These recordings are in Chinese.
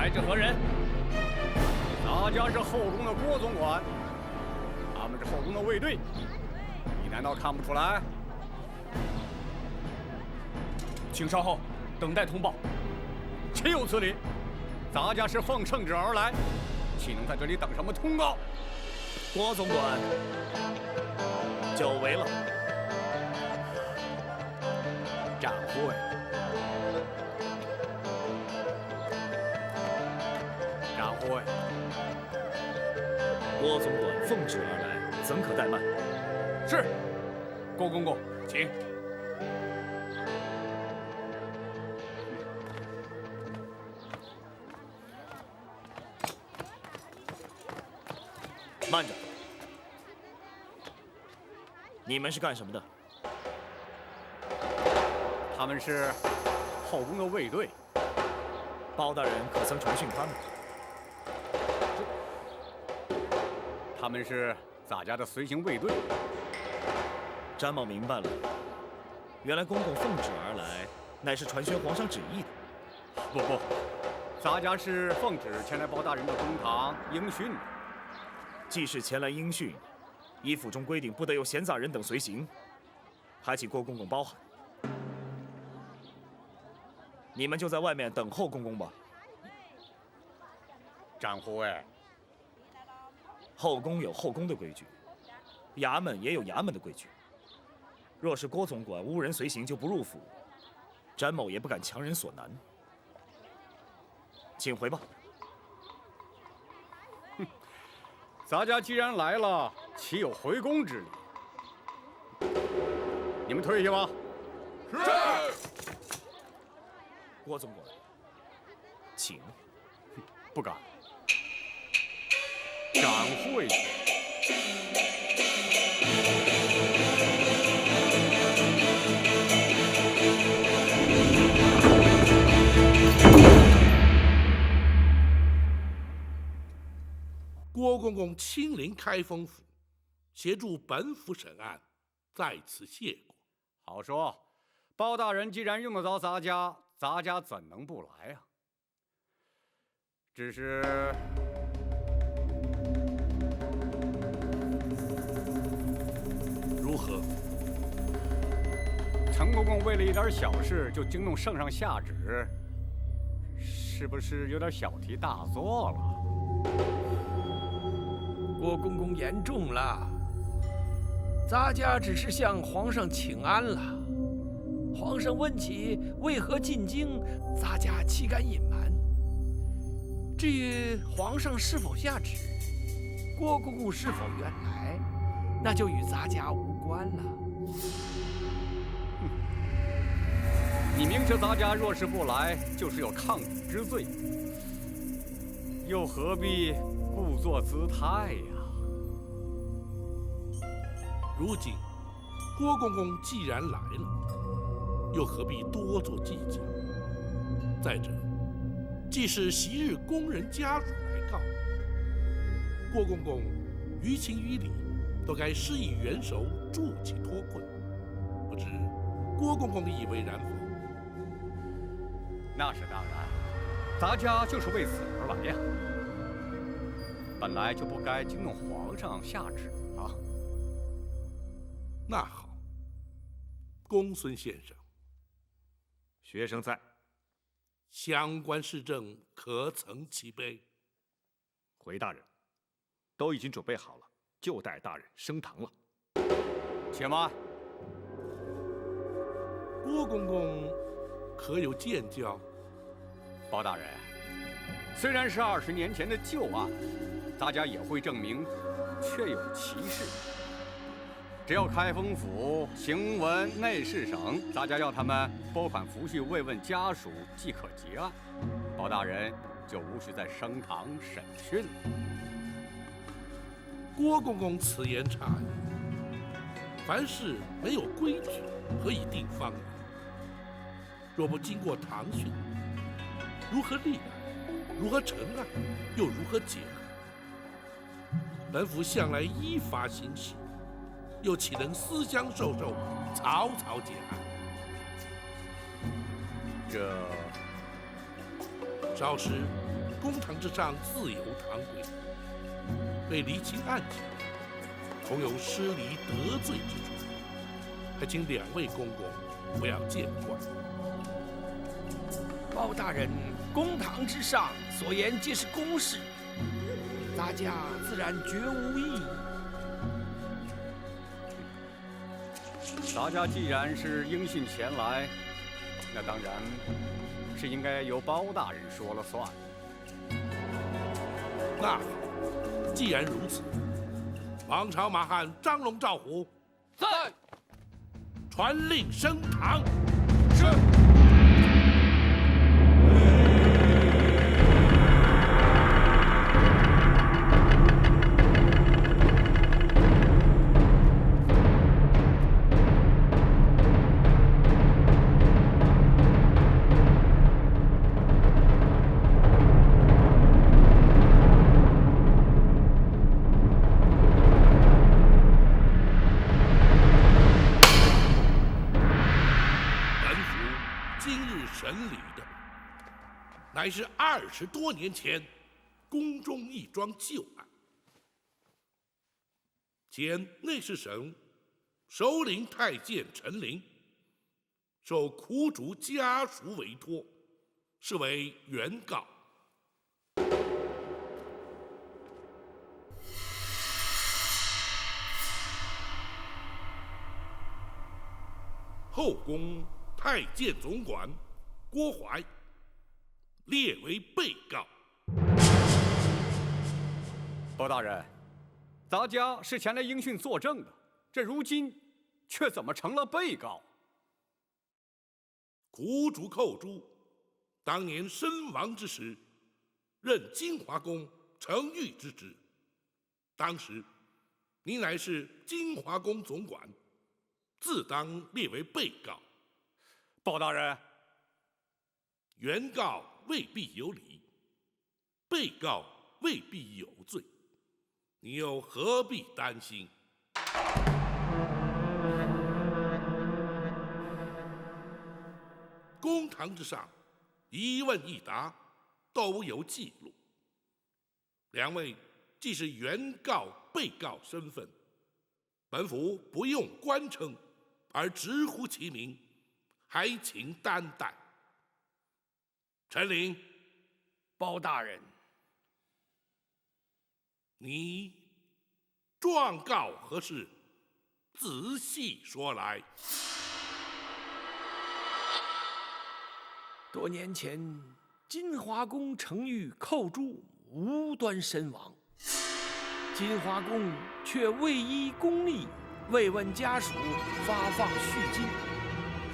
来者何人？咱家是后宫的郭总管，他们是后宫的卫队，你难道看不出来？请稍后，等待通报。岂有此理！咱家是奉圣旨而来，岂能在这里等什么通告？郭总管，久违了。展会。展会。郭总管奉旨而来，怎可怠慢？是。郭公公，请。慢着，你们是干什么的？他们是后宫的卫队。包大人可曾传讯他们？他们是咱家的随行卫队。詹某明白了，原来公公奉旨而来，乃是传宣皇上旨意的。不，咱家是奉旨前来包大人的公堂应讯。既是前来应讯，依府中规定，不得有闲杂人等随行，还请郭公公包涵。你们就在外面等候公公吧。展护卫，后宫有后宫的规矩，衙门也有衙门的规矩。若是郭总管无人随行就不入府，詹某也不敢强人所难。请回吧。咱家既然来了，岂有回宫之理？你们退下吧。是。郭总管，请。不敢。展会。郭公公亲临开封府，协助本府审案，在此谢过。好说，包大人既然用得着咱家，咱家怎能不来啊？只是，如何？陈公公为了一点小事就惊动圣上下旨，是不是有点小题大做了？郭公公言重了，咱家只是向皇上请安了。皇上问起为何进京，咱家岂敢隐瞒？至于皇上是否下旨，郭公公是否愿来，那就与咱家无关了。你明知咱家若是不来，就是有抗旨之罪，又何必故作姿态呀？如今郭公公既然来了，又何必多做计较？再者，既是昔日宫人家属来告，郭公公于情于理都该施以援手，助其脱困。不知郭公公以为然否？那是当然，咱家就是为此而来呀。本来就不该惊动皇上下旨啊。那好，公孙先生，学生在。相关事政可曾齐备？回大人，都已经准备好了，就待大人升堂了。且慢，郭公公可有见教？包大人，虽然是20年前的旧案，大家也会证明确有其事。只要开封府行文内侍省，大家要他们拨款抚恤慰问家属，即可结案。包大人就无需再升堂审讯了。郭公公此言差矣。凡事没有规矩，何以定方圆？若不经过堂训，如何立案？如何成案？又如何结案？本府向来依法行事，又岂能私相授受，草草结案？这稍时公堂之上自有堂规，被厘清案情，恐有失礼得罪之处，还请2位公公不要见怪。包大人，公堂之上所言皆是公事，咱家自然绝无异议。咱家既然是应讯前来，那当然是应该由包大人说了算。那好，既然如此，王朝马汉张龙赵虎，在。传令升堂。是。乃是20多年前宫中一桩旧案，前内侍省首领太监陈琳受苦主家属委托，是为原告。后宫太监总管郭槐列为被告。包大人，咱家是前来应讯作证的，这如今却怎么成了被告？苦主寇珠当年身亡之时，任金华宫承御之职，当时你乃是金华宫总管，自当列为被告。包大人，原告未必有理，被告未必有罪，你又何必担心？公堂之上，一问一答都有记录。两位既是原告、被告身份，本府不用官称，而直呼其名，还请担待。陈琳，包大人，你状告何事？仔细说来。多年前，金华宫承御寇珠无端身亡，金华宫却未依公例慰问家属，发放恤金。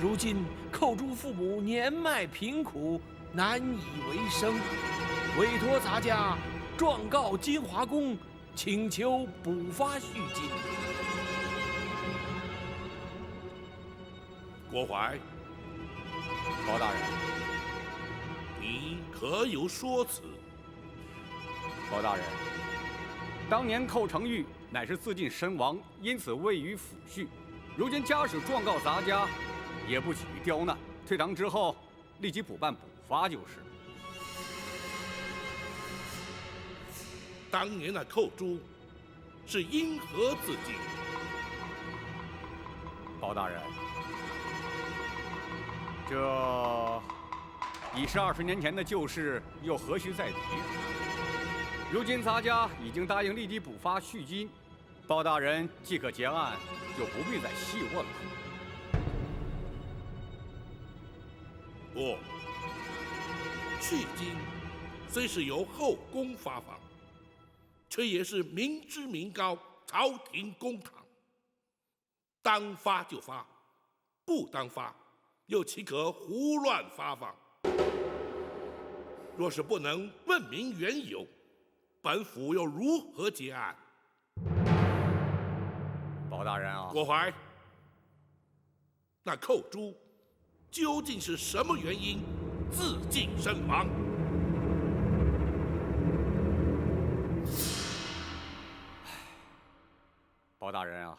如今寇珠父母年迈贫苦，难以为生，委托咱家状告金华宫，请求补发恤金。郭槐，包大人，你可有说辞？包大人，当年寇承御乃是自尽身亡，因此未予抚恤。如今家属状告咱家，也不起于刁难，退堂之后立即补办补发就是。当年那寇珠是因何自尽？包大人，这已是20年前的旧事，又何须再提？如今咱家已经答应立即补发恤金，包大人即可结案，就不必再细问了。不，恤金虽是由后宫发放，却也是民脂民膏，朝廷公堂，当发就发，不当发，又岂可胡乱发放？若是不能问明缘由，本府又如何结案？包大人啊，郭槐，那寇珠究竟是什么原因自尽身亡？包大人啊，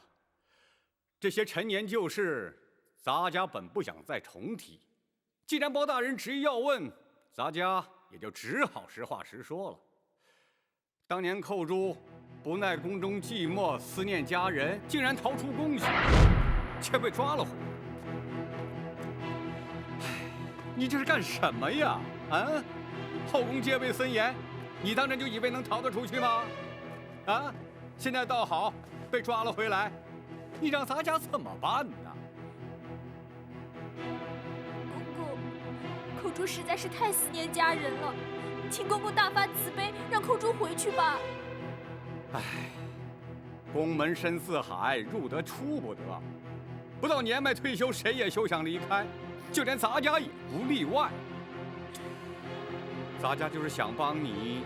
这些陈年旧事，咱家本不想再重提。既然包大人执意要问，咱家也就只好实话实说了。当年寇珠不耐宫中寂寞，思念家人，竟然逃出宫去，却被抓了回来。你这是干什么呀？啊！后宫戒备森严，你当真就以为能逃得出去吗？啊！现在倒好，被抓了回来，你让咱家怎么办呢？公公，寇珠实在是太思念家人了，请公公大发慈悲，让寇珠回去吧。唉，宫门深似海，入得出不得。不到年迈退休，谁也休想离开，就连咱家也不例外。咱家就是想帮你，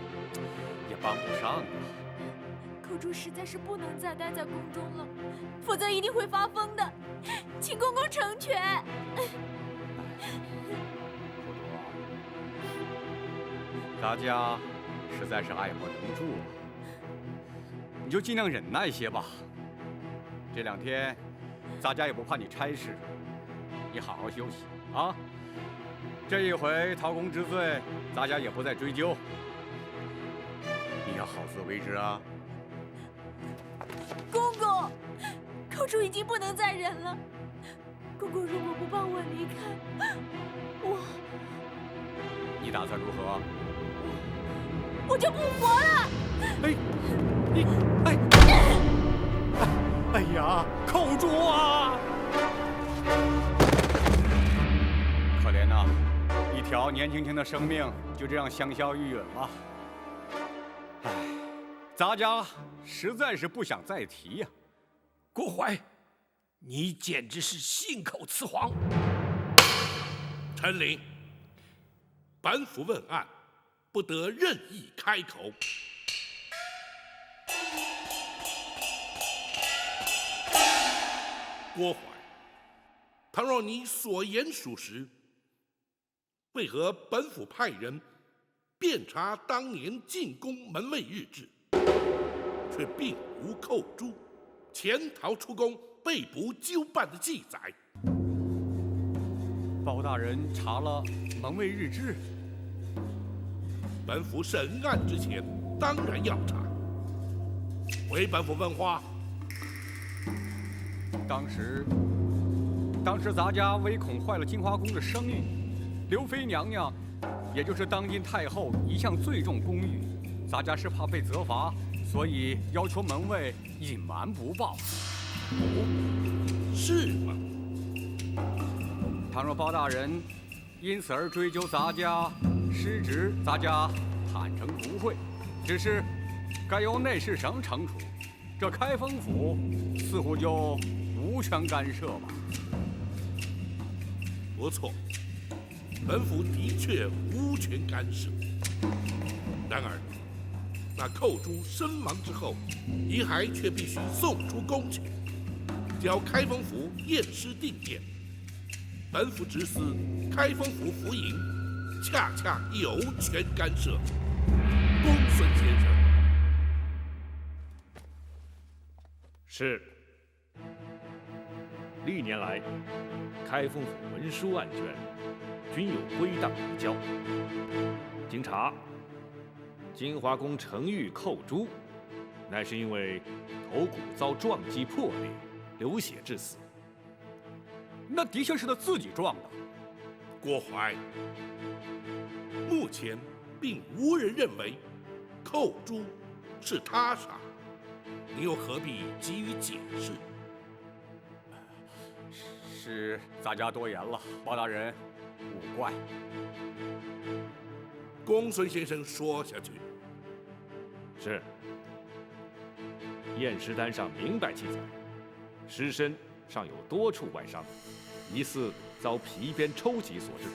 也帮不上啊。寇珠实在是不能再待在宫中了，否则一定会发疯的，请公公成全。寇珠，咱家实在是爱莫能助啊，你就尽量忍耐些吧。这2天，咱家也不怕你差事，你好好休息啊。这一回陶公之罪，咱家也不再追究，你要好自为之啊。公公，寇珠已经不能再忍了。公公如果不帮我离开，你打算如何？我就不活了。哎呀，寇珠啊！可怜呐，一条年轻轻的生命就这样香消玉殒了。唉，咱家实在是不想再提呀。郭槐，你简直是信口雌黄！陈琳，本府问案，不得任意开口。郭槐，倘若你所言属实，为何本府派人遍查当年进宫门卫日志，却并无寇珠潜逃出宫被捕纠办的记载？包大人查了门卫日志，本府审案之前当然要查。回本府问话。当时咱家唯恐坏了金华宫的声誉，刘妃娘娘，也就是当今太后，一向最重公誉，咱家是怕被责罚，所以要求门卫隐瞒不报。哦，是吗？倘若包大人因此而追究咱家失职，咱家坦诚不讳，只是该由内侍省惩处，这开封府似乎就无权干涉吧。不错，本府的确无权干涉。然而，那寇珠身亡之后，遗骸却必须送出宫去，交开封府验尸定验。本府直司开封府府尹，恰恰有权干涉。公孙先生。是。历年来，开封府文书案卷均有归档移交。经查，金华宫程玉寇珠，乃是因为头骨遭撞击破裂，流血致死。那的确是他自己撞的。郭槐，目前并无人认为寇珠是他杀，你又何必急于解释？是咱家多言了，包大人勿怪。公孙先生说下去。是。验尸单上明白记载，尸身上有多处外伤，疑似遭皮鞭抽击所致。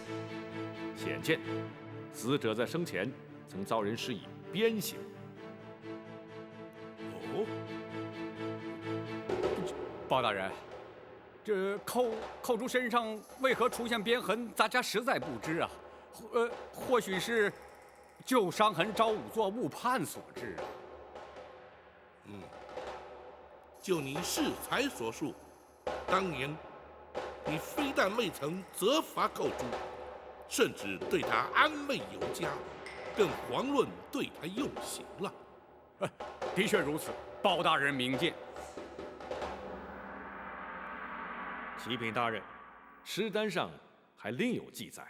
显见，死者在生前曾遭人施以鞭刑。哦，包大人，这寇珠身上为何出现鞭痕，咱家实在不知啊。或许是旧伤痕招仵作误判所致啊。就你适才所述，当年你非但未曾责罚寇珠，甚至对他安慰有加，更遑论对他用刑了。的确如此，包大人明鉴。启禀大人，诗单上还另有记载。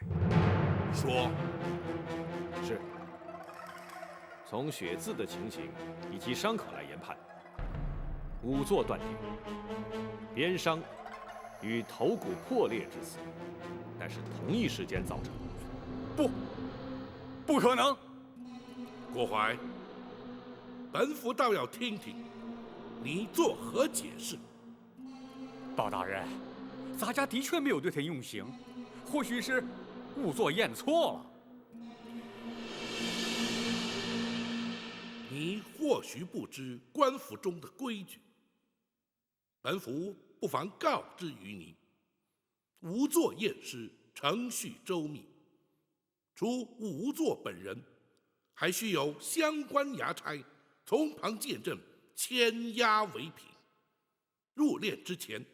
说，是。从血渍的情形以及伤口来研判，仵作断定，鞭伤与头骨破裂致死，乃是同一时间造成。不可能！郭槐，本府倒要听听你作何解释。包大人，咱家的确没有对他用刑，或许是仵作验错了。你或许不知官府中的规矩，本府不妨告知于你：仵作验尸程序周密，除仵作本人，还需有相关衙差从旁见证，签押为凭。入殓之前，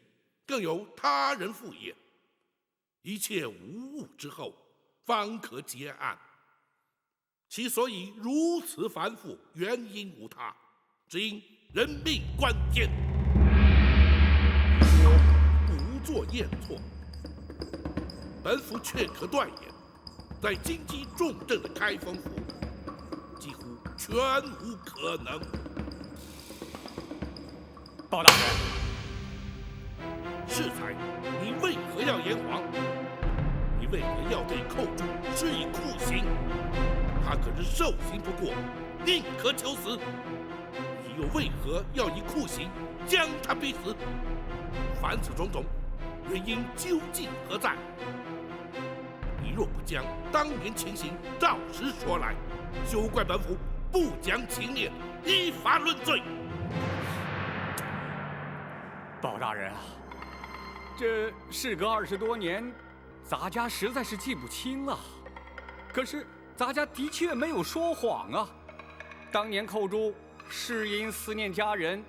更有他人复验，一切无误之后，方可结案。其所以如此繁复，原因无他，只因人命关天。你说仵作验错，本府却可断言，在经济重镇的开封府，几乎全无可能。包大人，适才，你为何要言谎？你为何要对寇珠施以酷刑？他可是受刑不过，宁可求死。你又为何要以酷刑将他逼死？凡此种种，原因究竟何在？你若不将当年情形照实说来，休怪本府不讲情面，依法论罪。包大人啊，这事隔20多年，咱家实在是记不清了。可是咱家的确没有说谎啊！当年寇珠是因思念家人，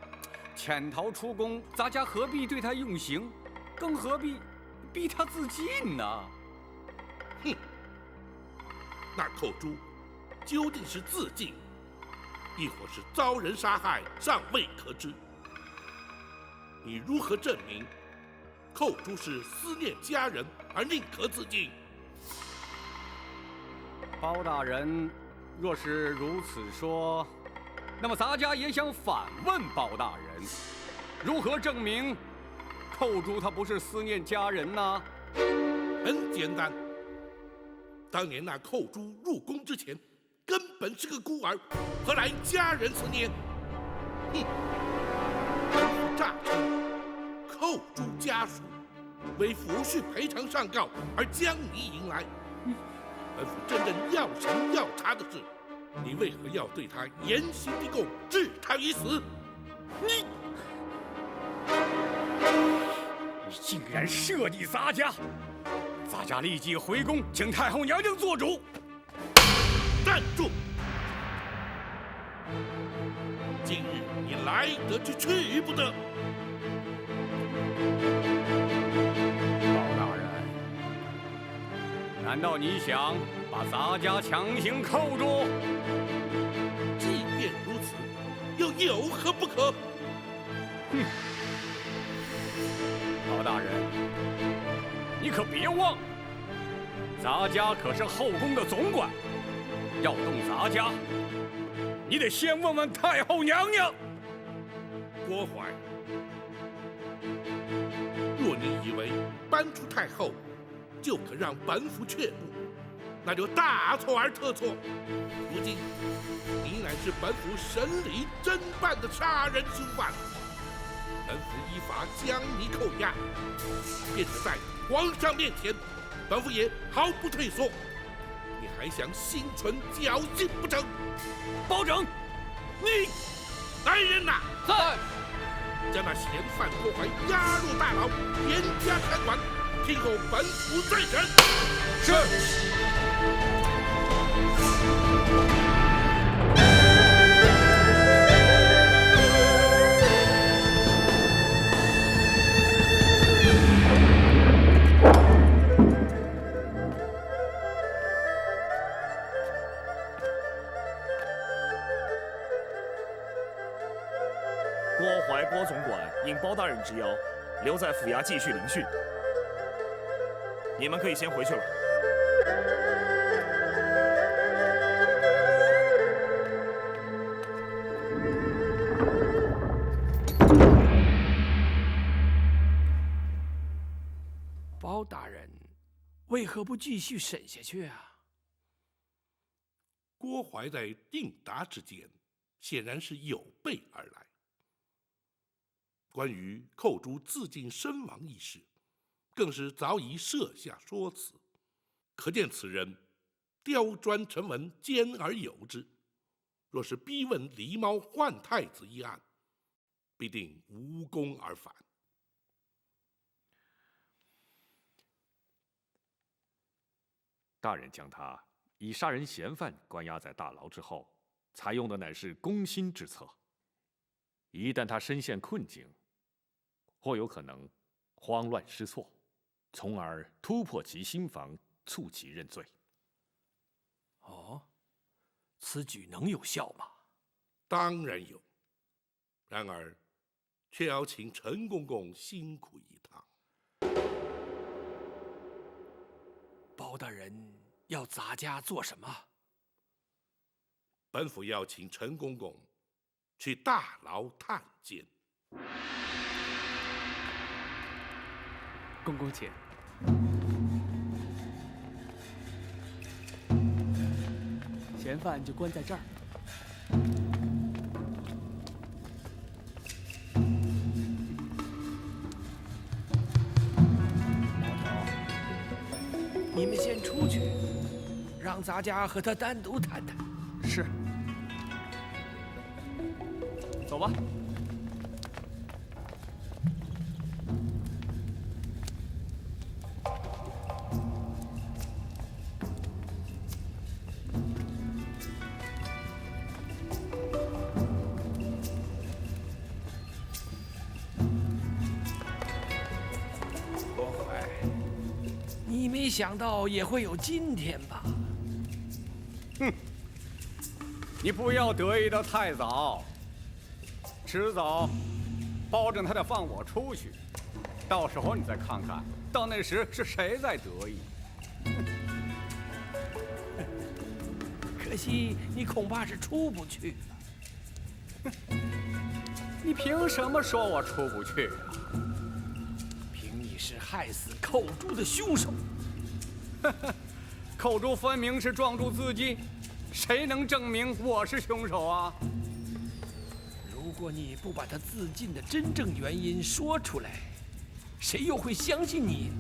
潜逃出宫，咱家何必对他用刑，更何必逼他自尽呢？哼！那寇珠究竟是自尽，亦或是遭人杀害，尚未可知。你如何证明寇珠是思念家人而宁可自尽？包大人若是如此说，那么咱家也想反问包大人，如何证明寇珠他不是思念家人呢？很简单，当年那寇珠入宫之前，根本是个孤儿，何来家人思念？哼！诈称寇珠家属为抚恤赔偿上告而将你迎来。本府真正要审要查的是，你为何要对他严刑逼供，置他于死？你竟然设计咱家！咱家立即回宫，请太后娘娘做主。站住！今日你来得之去不得。难道你想把咱家强行扣住？即便如此，又有何不可？哼！包大人，你可别忘，咱家可是后宫的总管，要动咱家，你得先问问太后娘娘。郭槐，若你以为搬出太后就可让本府却步，那就大错而特错。如今你乃是本府审理侦办的杀人凶犯，本府依法将你扣押，便是在皇上面前，本府也毫不退缩。你还想心存侥幸不成？包拯，你来人呐！在。将那嫌犯郭槐押入大牢，严加看管。听候本府再审。是。郭淮郭总管应包大人之邀，留在府衙继续聆讯。你们可以先回去了。包大人，为何不继续审下去啊？郭淮在应答之间，显然是有备而来。关于寇珠自尽身亡一事，更是早已设下说辞，可见此人刁钻沉稳，兼而有之。若是逼问狸猫换太子一案，必定无功而返。大人将他以杀人嫌犯关押在大牢之后，采用的乃是攻心之策。一旦他身陷困境，或有可能慌乱失措，从而突破其心防，促其认罪。哦，此举能有效吗？当然有，然而却要请陈公公辛苦一趟。包大人要咱家做什么？本府要请陈公公去大牢探监。公公请。嫌犯就关在这儿。你们先出去，让咱家和他单独谈谈。是。走吧。你没想到也会有今天吧？哼！你不要得意的太早，迟早保证他得放我出去。到时候你再看看，到那时是谁在得意？可惜你恐怕是出不去了。你凭什么说我出不去啊？凭你是害死寇珠的凶手。寇珠分明是撞柱自尽，谁能证明我是凶手啊？如果你不把他自尽的真正原因说出来，谁又会相信你？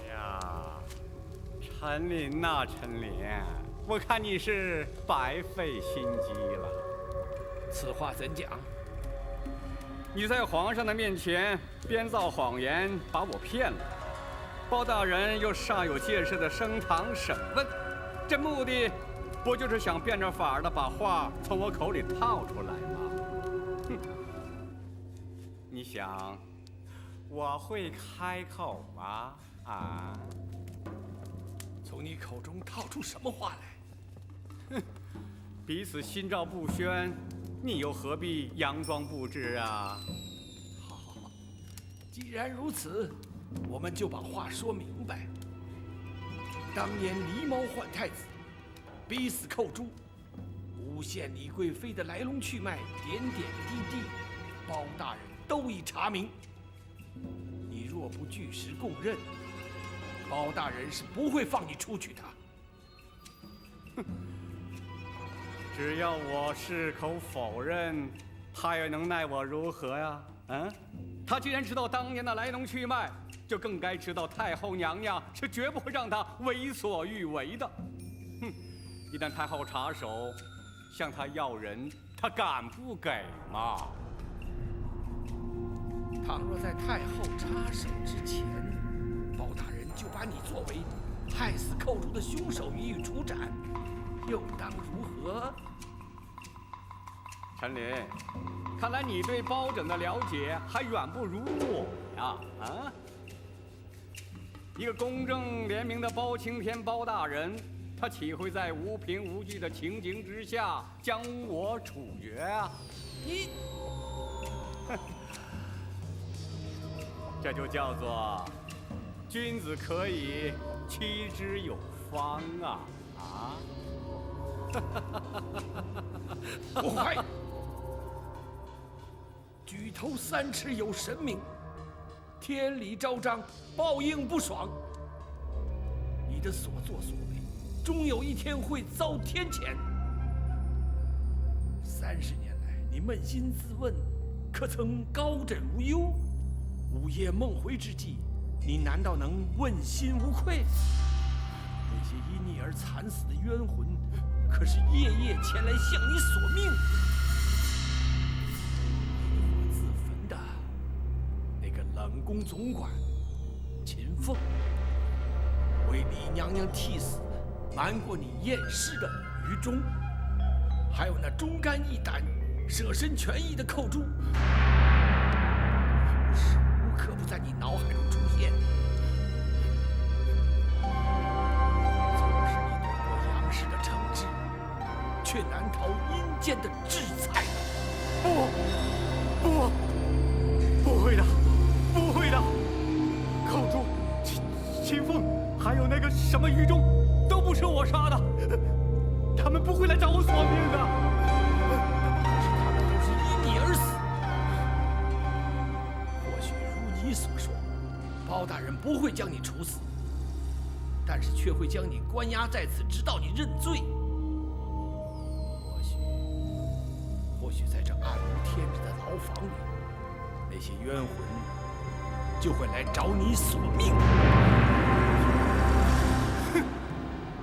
呀，陈琳呐，陈琳，我看你是白费心机了。此话怎讲？你在皇上的面前编造谎言，把我骗了。包大人又煞有介事的升堂审问，这目的不就是想变着法儿的把话从我口里套出来吗？哼！你想我会开口吗？啊？从你口中套出什么话来？哼！彼此心照不宣，你又何必佯装不知啊？好，既然如此，我们就把话说明白。当年狸猫换太子，逼死寇珠，诬陷李贵妃的来龙去脉，点点滴滴，包大人都已查明。你若不据实供认，包大人是不会放你出去的。哼！只要我矢口否认，他又能奈我如何呀？嗯，他既然知道当年的来龙去脉，就更该知道太后娘娘是绝不会让他为所欲为的。哼！一旦太后插手，向他要人，他敢不给吗？倘若在太后插手之前，包大人就把你作为害死寇珠的凶手予以处斩，又当如何？陈琳，看来你对包拯的了解还远不如我呀！啊？一个公正廉明的包青天包大人，他岂会在无凭无据的情形之下将我处决啊？你，这就叫做君子可以妻之有方啊！啊！不坏！举头三尺有神明，天理昭彰，报应不爽。你的所作所为，终有一天会遭天谴。30年来，你扪心自问，可曾高枕无忧？午夜梦回之际，你难道能问心无愧？那些因你而惨死的冤魂，可是夜夜前来向你索命。引火自焚的那个冷宫总管秦凤，为李娘娘替死瞒过你验尸的于忠，还有那忠肝义胆、舍身全意的寇珠，无时无刻不在你脑海中出现。的惩治，却难逃阴间的制裁。不会的，不会的！寇珠、秦凤，还有那个什么于忠，都不是我杀的，他们不会来找我索命的。可是他们都是因你而死。或许如你所说，包大人不会将你处死。但是却会将你关押在此，直到你认罪。或许在这暗无天日的牢房里，那些冤魂就会来找你索命。哼，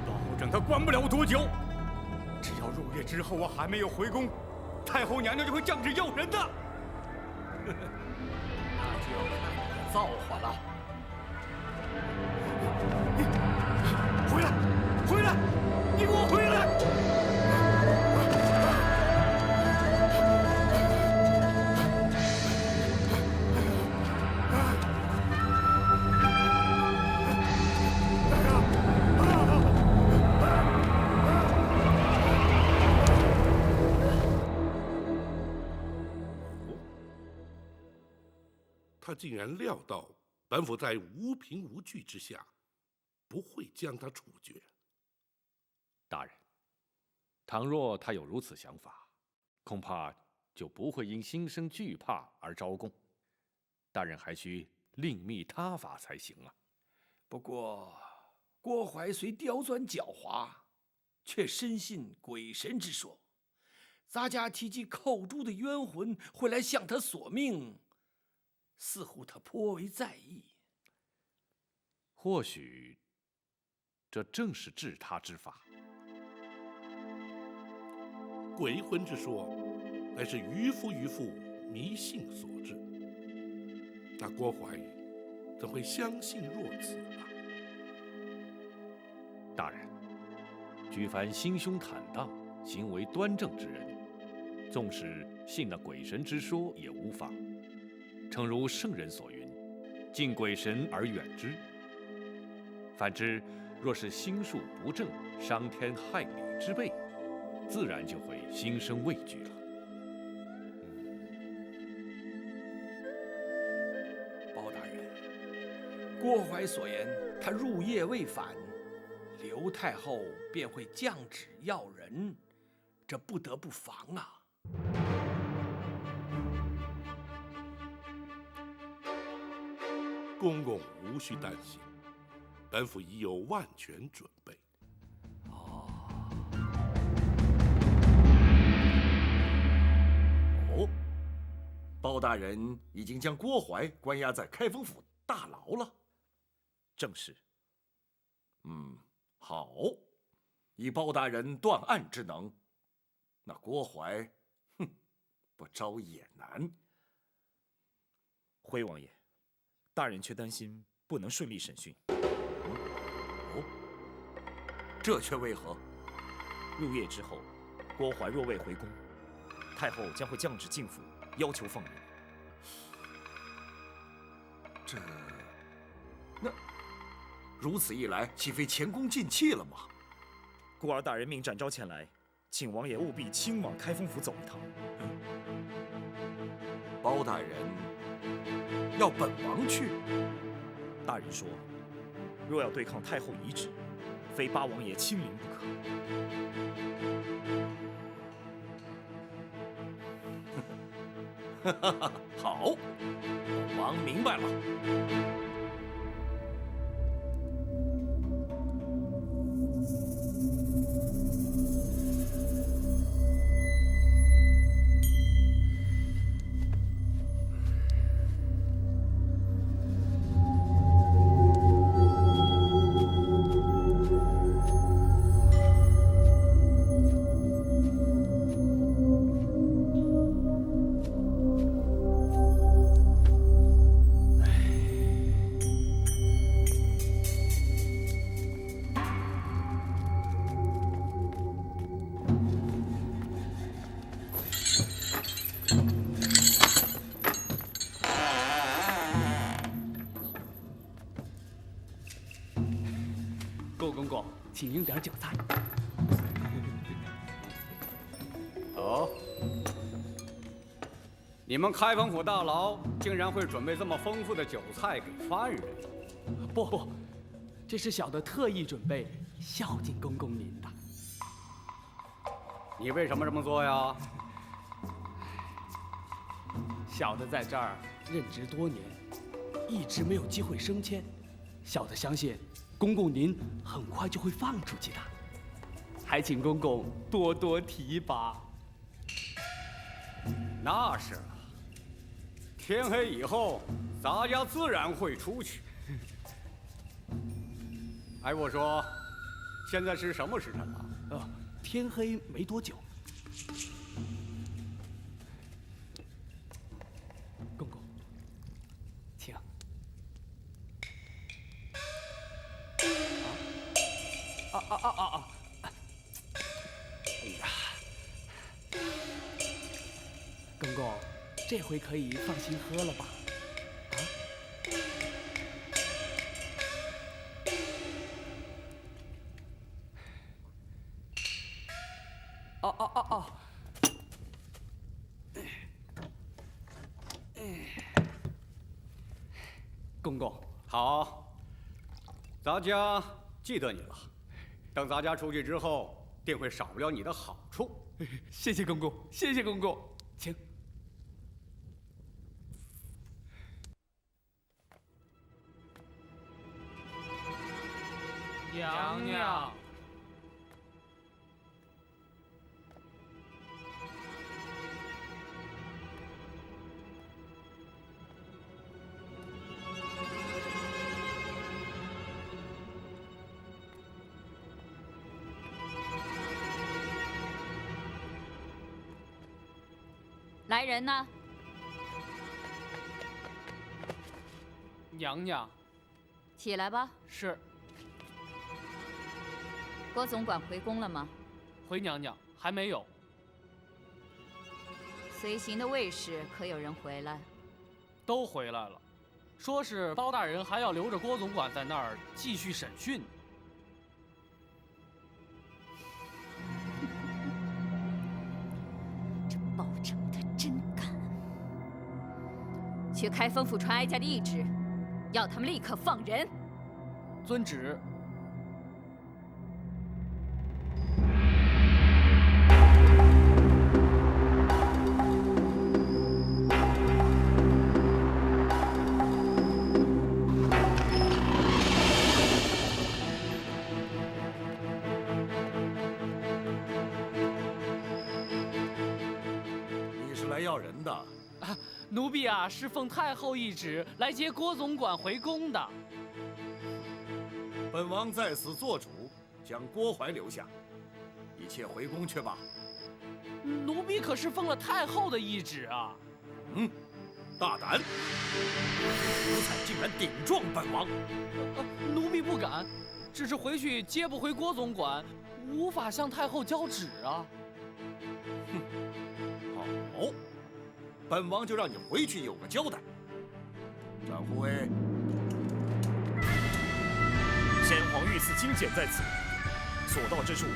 保证他关不了多久。只要入夜之后我还没有回宫，太后娘娘就会降旨要人的。那就要看你的造化了。回来！回来！你给我回来！他竟然料到本府在无凭无据之下，不会将他处决。大人，倘若他有如此想法，恐怕就不会因心生惧怕而招供。大人还需另觅他法才行啊。不过，郭淮虽刁钻狡猾，却深信鬼神之说。咱家提及寇珠的冤魂会来向他索命，似乎他颇为在意。或许，这正是治他之法。鬼魂之说，乃是愚夫迷信所致。那郭淮怎会相信若此呢？大人，举凡心胸坦荡、行为端正之人，纵使信那鬼神之说也无妨。诚如圣人所云：“敬鬼神而远之。”反之，若是心术不正、伤天害理之辈，自然就会心生畏惧了。包大人，郭淮所言，他入夜未返，刘太后便会降旨要人，这不得不防啊。公公无需担心，本府已有万全准备。哦，包大人已经将郭淮关押在开封府大牢了。正是。好，以包大人断案之能，那郭淮，不招也难。回王爷，大人却担心不能顺利审讯。这却为何？入夜之后，郭淮若未回宫，太后将会降旨进府，要求放人。如此一来，岂非前功尽弃了吗？孤儿大人命展昭前来，请王爷务必亲往开封府走一趟。包大人要本王去？大人说，若要对抗太后遗旨，非八王爷亲临不可。好，本王明白了。顾公公，请用点酒菜。哦，你们开封府大牢竟然会准备这么丰富的酒菜给犯人？不，这是小的特意准备孝敬公公您的。你为什么这么做呀？小的在这儿任职多年，一直没有机会升迁。小的相信，公公您很快就会放出去的，还请公公多多提拔。那是啊，天黑以后，咱家自然会出去。哎，我说，现在是什么时辰了？天黑没多久。公公，请。哎呀，公公，这回可以放心喝了吧？哦。公公，好，咱家记得你了。等咱家出去之后，定会少不了你的好处。谢谢公公，谢谢公公，请。娘娘。来人呐！娘娘，起来吧。是。郭总管回宫了吗？回娘娘，还没有。随行的卫士可有人回来？都回来了，说是包大人还要留着郭总管在那儿继续审讯。这包拯他真敢！去开封府传哀家的懿旨，要他们立刻放人。遵旨。奴婢啊，是奉太后懿旨来接郭总管回宫的。本王在此做主，将郭淮留下，一切回宫去吧。奴婢可是奉了太后的懿旨啊！大胆！奴才竟然顶撞本王！奴婢不敢，只是回去接不回郭总管，无法向太后交旨啊。好。本王就让你回去有个交代。展护卫，先皇御赐金简在此，所到之处，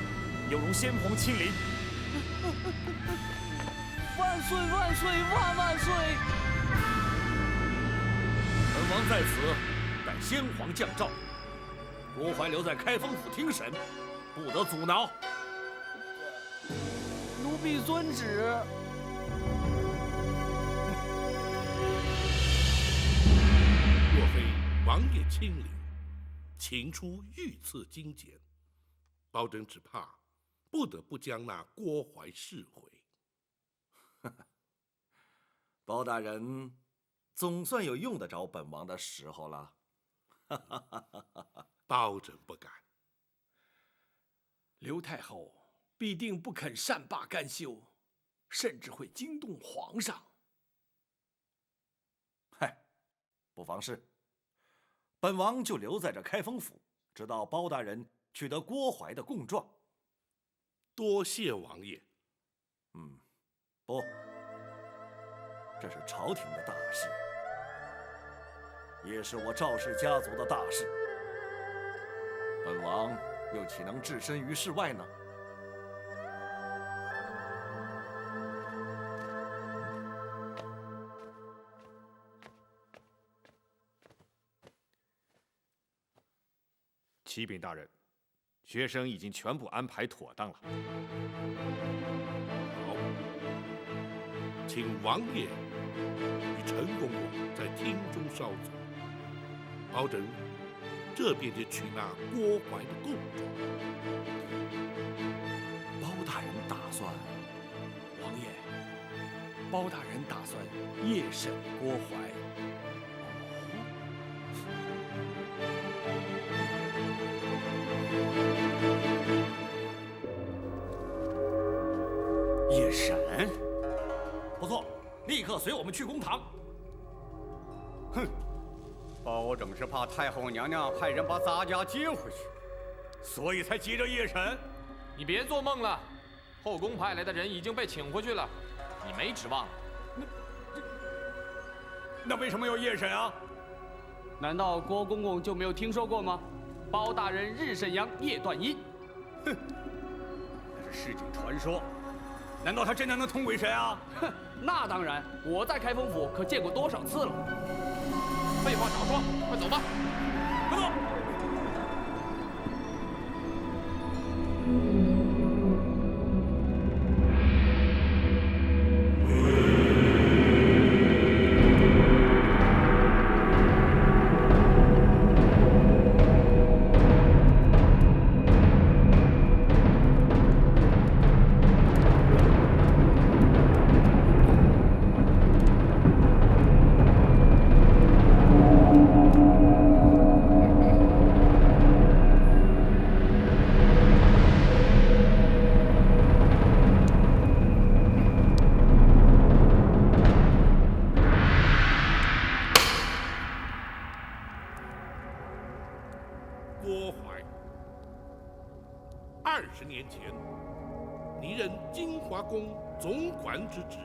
犹如先皇亲临。万岁万岁万万岁！本王在此，待先皇降诏。郭淮留在开封府听审，不得阻挠。奴婢遵旨。若非王爷亲临，请出御赐金简，包拯只怕不得不将那郭淮释回。包大人总算有用得着本王的时候了。包拯不敢。刘太后必定不肯善罢甘休，甚至会惊动皇上。嗨，不妨事。本王就留在这开封府，直到包大人取得郭淮的供状。多谢王爷。不，这是朝廷的大事，也是我赵氏家族的大事。本王又岂能置身于事外呢？启禀大人，学生已经全部安排妥当了。好，请王爷与陈公公在厅中稍坐。包拯这便就取那郭淮的供状。包大人打算？王爷，包大人打算夜审郭淮。夜审？不错，立刻随我们去公堂。哼，包拯是怕太后娘娘派人把咱家接回去，所以才急着夜审。你别做梦了，后宫派来的人已经被请回去了，你没指望了。那为什么要夜审啊？难道郭公公就没有听说过吗？包大人日审阳，夜断阴。哼，那是市井传说。难道他真的能通鬼神啊？哼，那当然，我在开封府可见过多少次了。废话少说，快走吧。快走！郭淮，20年前，你任金华宫总管之职，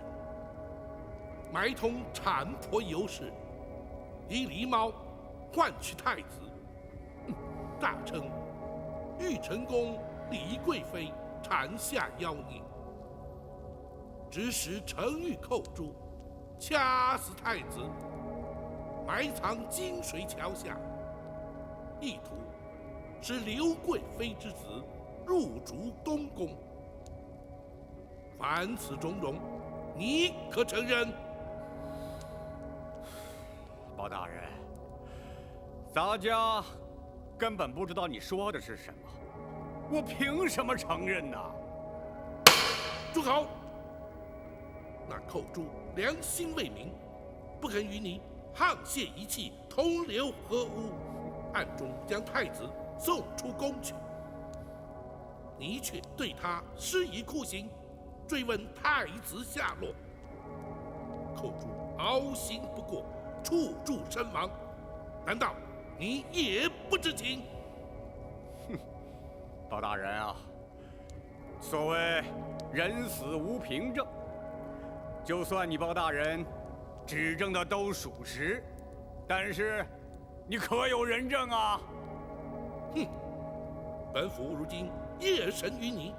埋通产婆尤氏，以狸猫换取太子，大称玉成宫李贵妃产下妖孽，指使程昱寇诛，掐死太子，埋藏金水桥下，意图使刘贵妃之子入主东宫。凡此种种，你可承认？包大人，咱家根本不知道你说的是什么，我凭什么承认呢？住口！那寇诛良心未泯，不肯与你沆瀣一气，同流合污，暗中将太子送出宫去，你却对他施以酷刑，追问太子下落。寇诛凹刑不过，处处身亡，难道你也不知情？哼，包大人啊，所谓人死无凭证，就算你包大人指证的都属实，但是你可有人证啊？哼，本府如今夜审于你，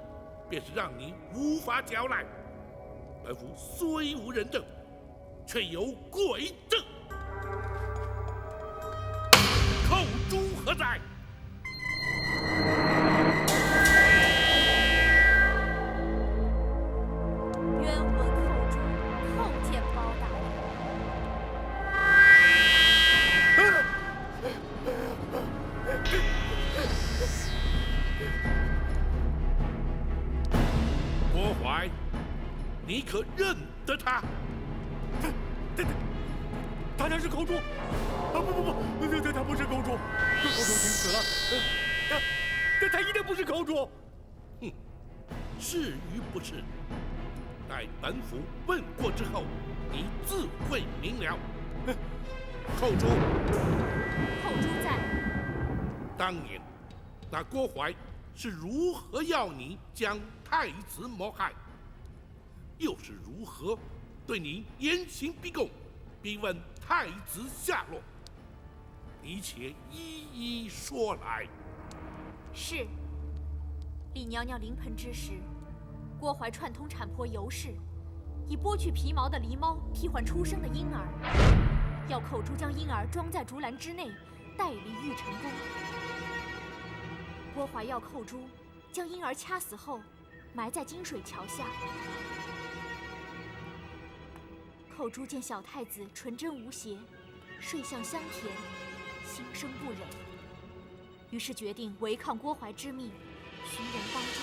便是让你无法交代。本府虽无人证，却有鬼证。寇珠何在？冤魂寇珠，叩见包大人。郭淮，你可认得他？他那是寇珠！啊不，他不是寇珠，寇珠已经死了。他一定不是寇珠。哼，是与不是，待本府问过之后，你自会明了。寇珠，寇珠在。当年那郭淮是如何要你将太子谋害，又是如何对你严刑逼供，逼问太子下落？你且一一说来。是。李娘娘临盆之时，郭淮串通产婆尤氏，以剥去皮毛的狸猫替换出生的婴儿，要寇珠将婴儿装在竹篮之内，带离玉成宫。郭淮要寇珠将婴儿掐死后，埋在金水桥下。寇珠见小太子纯真无邪，睡相香甜，心生不忍，于是决定违抗郭淮之命，寻人帮助。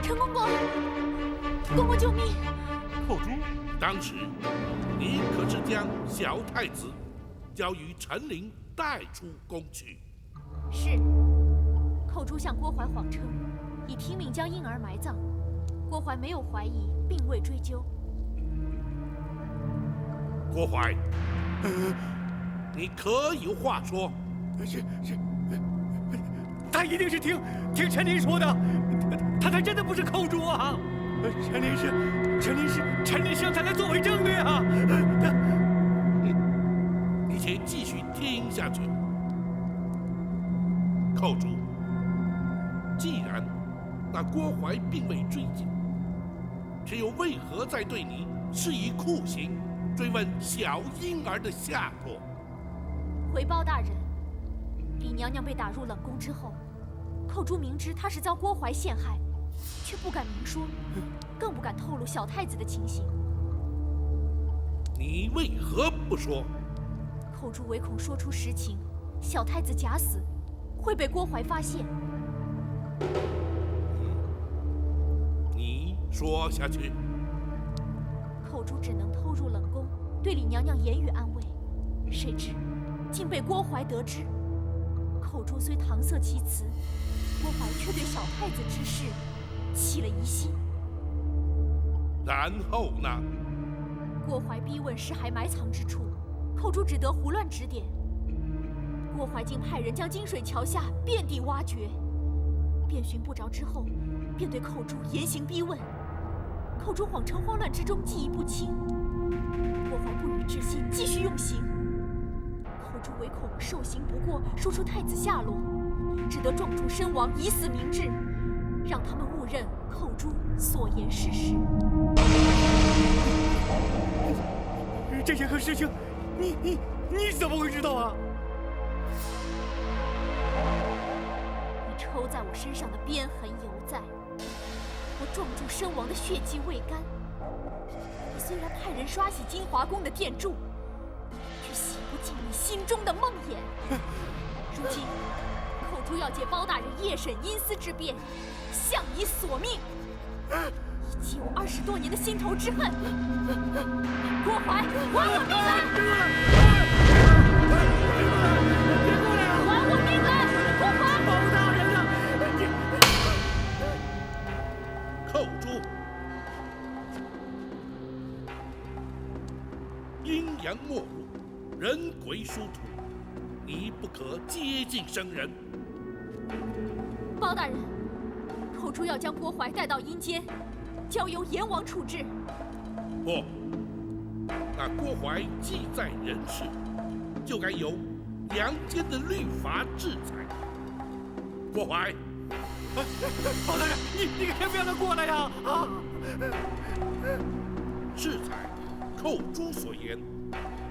陈公公，公公救命！寇珠，当时你可是将小太子交与陈琳带出宫去？是。寇珠向郭淮谎称已听命将婴儿埋葬，郭淮没有怀疑，并未追究。郭淮，你可有话说？是，他一定是听陈琳说的，他真的不是寇珠啊！陈琳是让他来作为证的呀！你且继续听下去。寇珠，既然那郭淮并未追究，却又为何在对你施以酷刑，追问小婴儿的下落？回包大人，李娘娘被打入冷宫之后，寇珠明知她是遭郭淮陷害，却不敢明说，更不敢透露小太子的情形。你为何不说？寇珠唯恐说出实情，小太子假死，会被郭淮发现。你说下去。寇珠只能偷入冷宫，对李娘娘言语安慰，谁知竟被郭淮得知。寇珠虽搪塞其词，郭淮却对小太子之事起了疑心。然后呢？郭淮逼问尸骸埋藏之处，寇珠只得胡乱指点。郭淮竟派人将金水桥下遍地挖掘，遍寻不着之后，便对寇珠严刑逼问。寇珠谎称慌乱之中记忆不清，郭淮不予置信，继续用刑。寇珠唯恐受刑不过，说出太子下落，只得撞柱身亡，以死明志，让他们误认寇珠所言是实。这件事情，你怎么会知道啊？你抽在我身上的鞭痕犹在，我撞柱身亡的血迹未干。你虽然派人刷洗金华宫的殿柱，却洗不尽你心中的梦魇。如今，寇珠要借包大人夜审阴司之便，向你索命。已经有20多年的心头之恨，郭淮，还我命来！还我命来！郭淮，包大人啊！寇珠，可接近生人。包大人，寇珠要将郭淮带到阴间，交由阎王处置。不，那郭淮既在人世，就该由阳间的律法制裁。郭淮，包大人，你可别让他过来呀！啊！适才寇珠所言，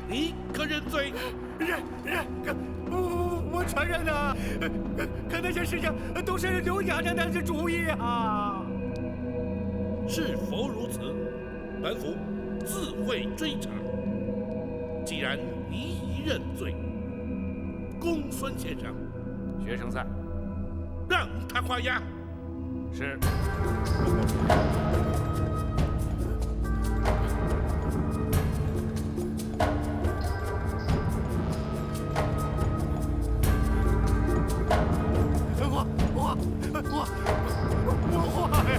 你可认罪？认，我承认啊！可那些事情都是刘娘娘的主意啊！是否如此？本府自会追查。既然你已认罪，公孙先生，学生在，让他画押。是。我画呀！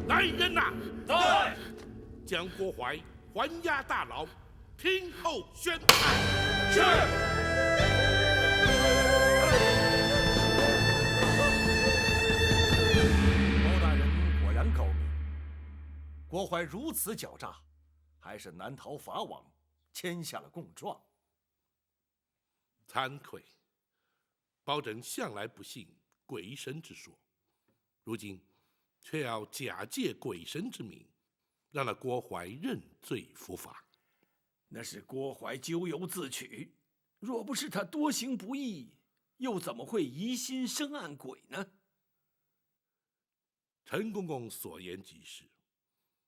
来人呐！在。将郭淮还押大牢，听候宣判。是。包大人果然高明，郭淮如此狡诈，还是难逃法网，签下了供状。惭愧，包拯向来不信鬼神之说，如今却要假借鬼神之名，让那郭淮认罪伏法。那是郭淮咎由自取，若不是他多行不义，又怎么会疑心生暗鬼呢？陈公公所言极是，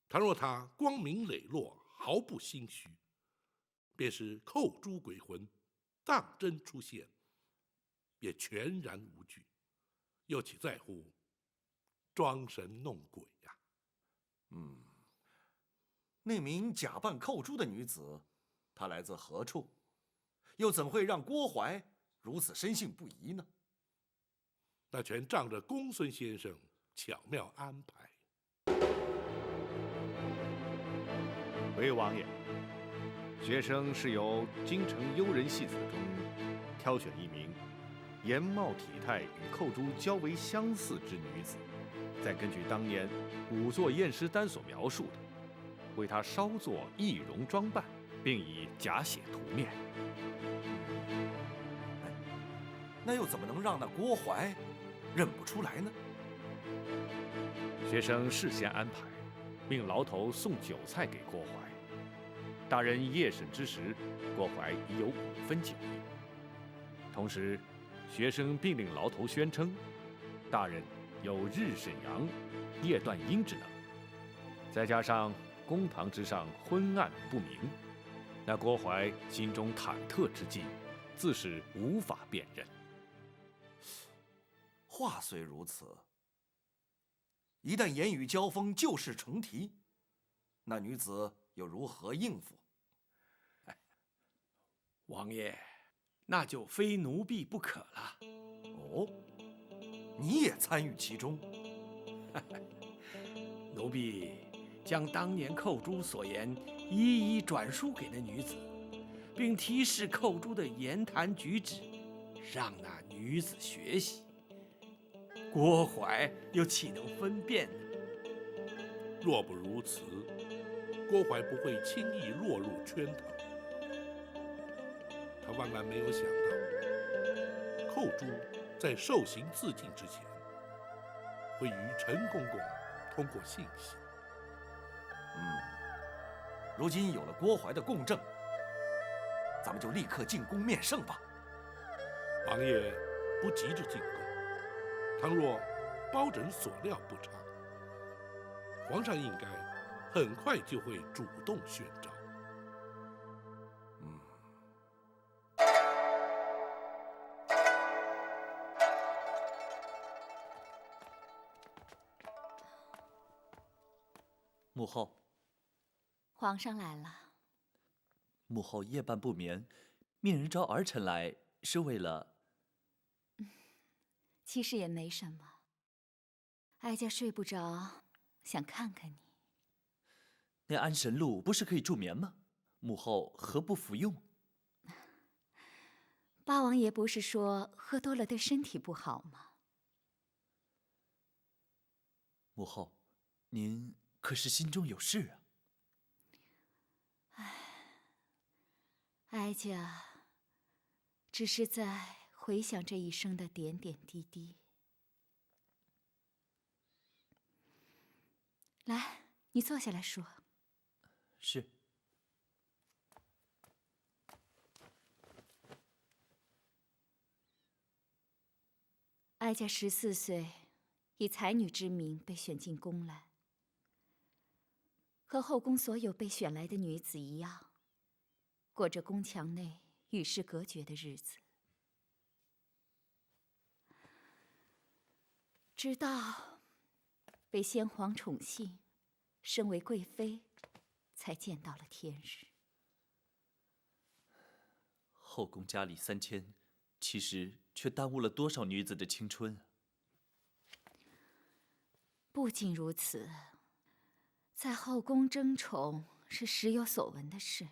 倘若他光明磊落，毫不心虚，便是扣诸鬼魂，当真出现，也全然无惧，又岂在乎装神弄鬼呀？那名假扮寇珠的女子，她来自何处？又怎会让郭淮如此深信不疑呢？那全仗着公孙先生巧妙安排。回王爷，学生是由京城幽人戏子中挑选一名颜貌体态与寇珠较为相似之女子，再根据当年仵作验尸单所描述的，为她稍作易容装扮，并以假血涂面。那又怎么能让那郭淮认不出来呢？学生事先安排，命牢头送酒菜给郭淮。大人夜审之时，郭淮已有5分酒意。同时，学生并令牢头宣称，大人有日审阳、夜断阴之能。再加上公堂之上昏暗不明，那郭淮心中忐忑之际，自是无法辨认。话虽如此，一旦言语交锋，旧事重提，那女子又如何应付？王爷，那就非奴婢不可了。哦，你也参与其中？奴婢将当年寇珠所言一一转述给那女子，并提示寇珠的言谈举止，让那女子学习。郭淮又岂能分辨呢？若不如此，郭淮不会轻易落入圈套。他万万没有想到，寇珠在受刑自尽之前，会与陈公公通过信息。如今有了郭淮的供证，咱们就立刻进宫面圣吧。王爷不急着进宫，倘若包拯所料不差，皇上应该很快就会主动宣召。母后，皇上来了。母后夜半不眠，命人招儿臣来，是为了……其实也没什么。哀家睡不着，想看看你。那安神露不是可以助眠吗？母后何不服用？八王爷不是说喝多了对身体不好吗？母后，您可是心中有事啊？哀家只是在回想这一生的点点滴滴。来，你坐下来说。是。哀家14岁，以才女之名被选进宫来，和后宫所有被选来的女子一样，过着宫墙内与世隔绝的日子。直到被先皇宠幸，身为贵妃，才见到了天日。后宫佳丽3000，其实却耽误了多少女子的青春啊！不仅如此，在后宫争宠是时有所闻的事，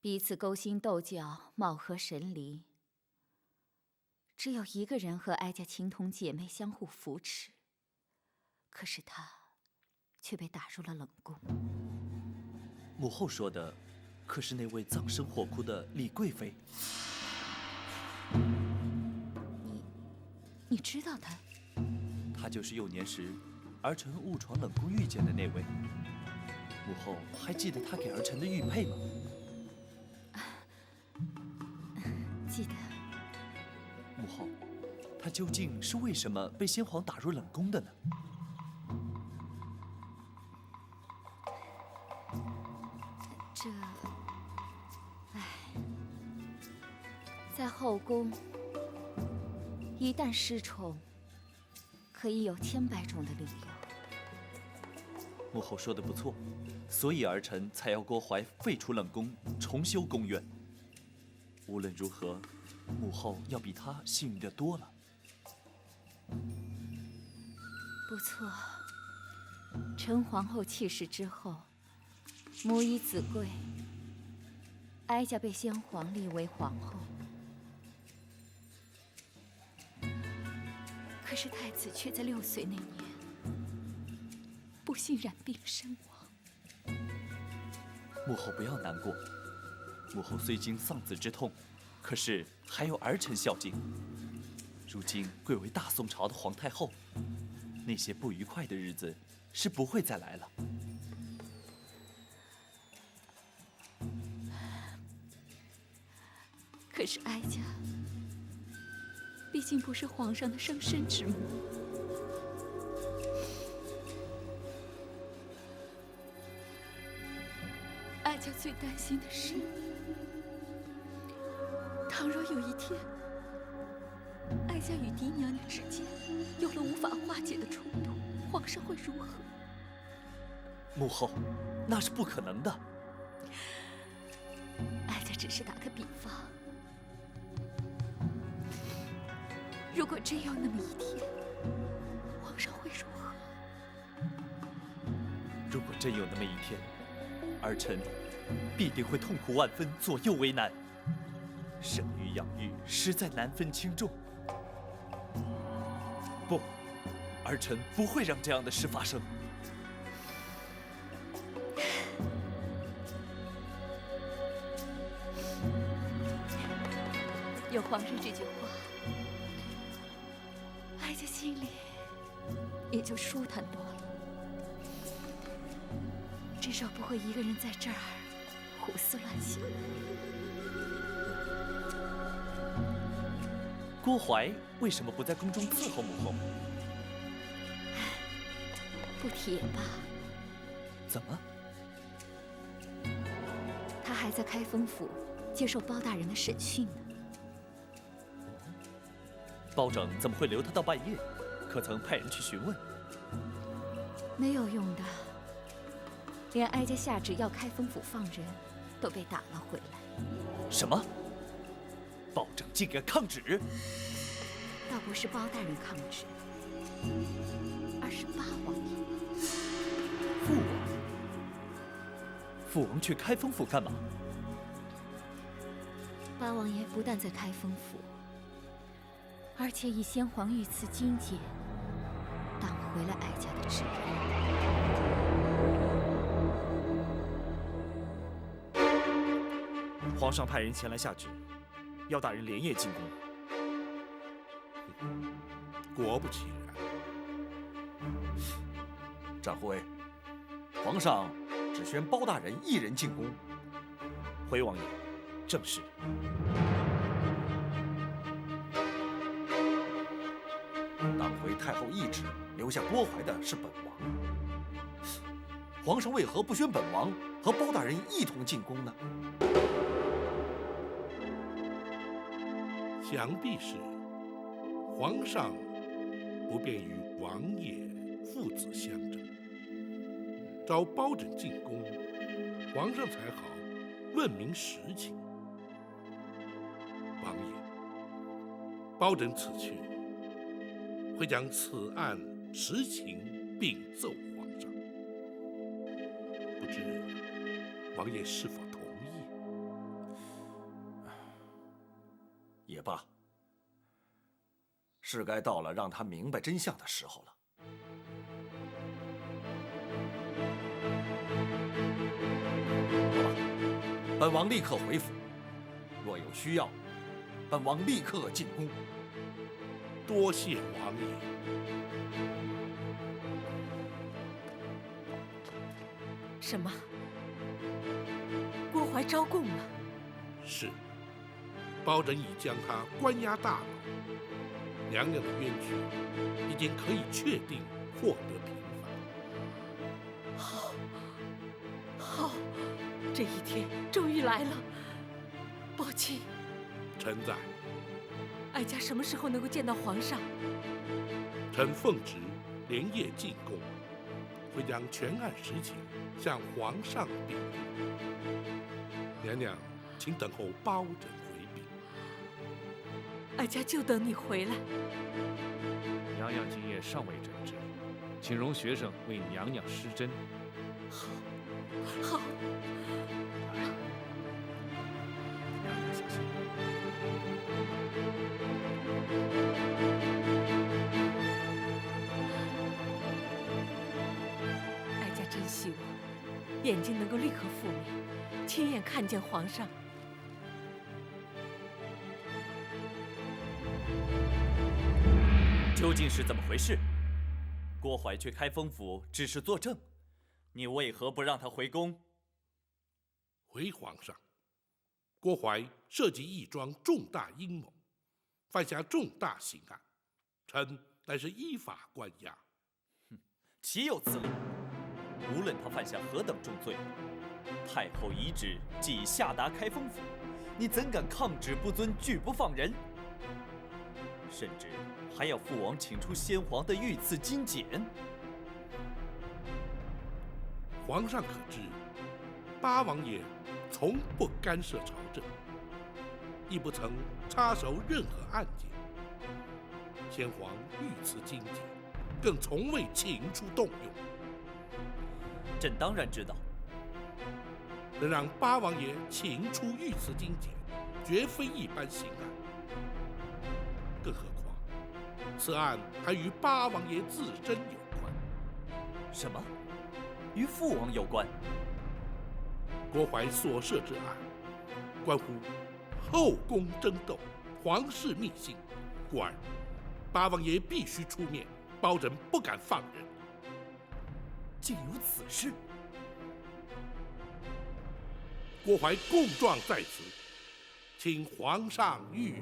彼此勾心斗角，貌合神离。只有一个人和哀家情同姐妹，相互扶持，可是他却被打入了冷宫。母后说的，可是那位葬身火窟的李贵妃？你知道她？她就是幼年时儿臣误闯冷宫遇见的那位。母后还记得她给儿臣的玉佩吗？记得。母后，她究竟是为什么被先皇打入冷宫的呢？在后宫，一旦失宠，可以有千百种的理由。母后说的不错，所以儿臣才要郭槐废除冷宫，重修宫院。无论如何，母后要比他幸运的多了。不错，陈皇后去世之后，母以子贵，哀家被先皇立为皇后。可是太子却在6岁那年，不幸染病身亡。母后不要难过，母后虽经丧子之痛，可是还有儿臣孝敬。如今贵为大宋朝的皇太后，那些不愉快的日子是不会再来了。可是哀家毕竟不是皇上的生身之母，哀家最担心的是，倘若有一天，哀家与嫡娘娘之间有了无法化解的冲突，皇上会如何？母后，那是不可能的。哀家只是打个比方。如果真有那么一天，皇上会如何？如果真有那么一天，儿臣必定会痛苦万分，左右为难。生育养育实在难分轻重。不，儿臣不会让这样的事发生。有皇上这句话，哀家心里也就舒坦多了，至少不会一个人在这儿胡思乱想。郭槐为什么不在宫中伺候母后？不提也罢。怎么？他还在开封府接受包大人的审讯呢。包拯怎么会留他到半夜？可曾派人去询问？没有用的，连哀家下旨要开封府放人，都被打了回来。什么？包拯竟敢抗旨？倒不是包大人抗旨，而是八王爷。父王？父王去开封府干嘛？八王爷不但在开封府，而且以先皇御赐金简挡回了哀家的旨意。皇上派人前来下旨，要大人连夜进宫。果不其然，展护卫，皇上只宣包大人一人进宫。回王爷，正是。当回太后懿旨，留下郭槐的是本王。皇上为何不宣本王和包大人一同进宫呢？想必是皇上不便与王爷父子相争，召包拯进宫，皇上才好问明实情。王爷，包拯此去，会将此案实情禀奏皇上，不知王爷是否同意？也罢，是该到了让他明白真相的时候了。好吧，本王立刻回府，若有需要，本王立刻进宫。多谢王爷。什么？郭槐招供了？是。包拯已将他关押大牢，娘娘的冤屈已经可以确定获得平反。好，好，这一天终于来了。宝卿，臣在。哀家什么时候能够见到皇上？臣奉旨连夜进宫，会将全案实情向皇上禀明。娘娘，请等候包拯回禀。哀家就等你回来。娘娘今夜尚未诊治，请容学生为娘娘施针。好，好。娘娘小心。哀家真希望眼睛能够立刻复明，亲眼看见皇上。究竟是怎么回事？郭槐去开封府只是作证，你为何不让他回宫？回皇上，郭槐设计一桩重大阴谋，犯下重大刑案，臣乃是依法关押。岂有此理！无论他犯下何等重罪，太后遗旨既已下达开封府，你怎敢抗旨不遵，拒不放人？甚至还要父王请出先皇的御赐金简。皇上可知，八王爷从不干涉朝政，亦不曾插手任何案件。先皇御赐金简，更从未请出动用。朕当然知道，能让八王爷请出御赐金简，绝非一般刑案。更何况，此案还与八王爷自身有关。什么？与父王有关？郭槐所涉之案，关乎后宫争斗、皇室秘辛，故而八王爷必须出面，包拯不敢放人。竟有此事！郭槐供状在此，请皇上谕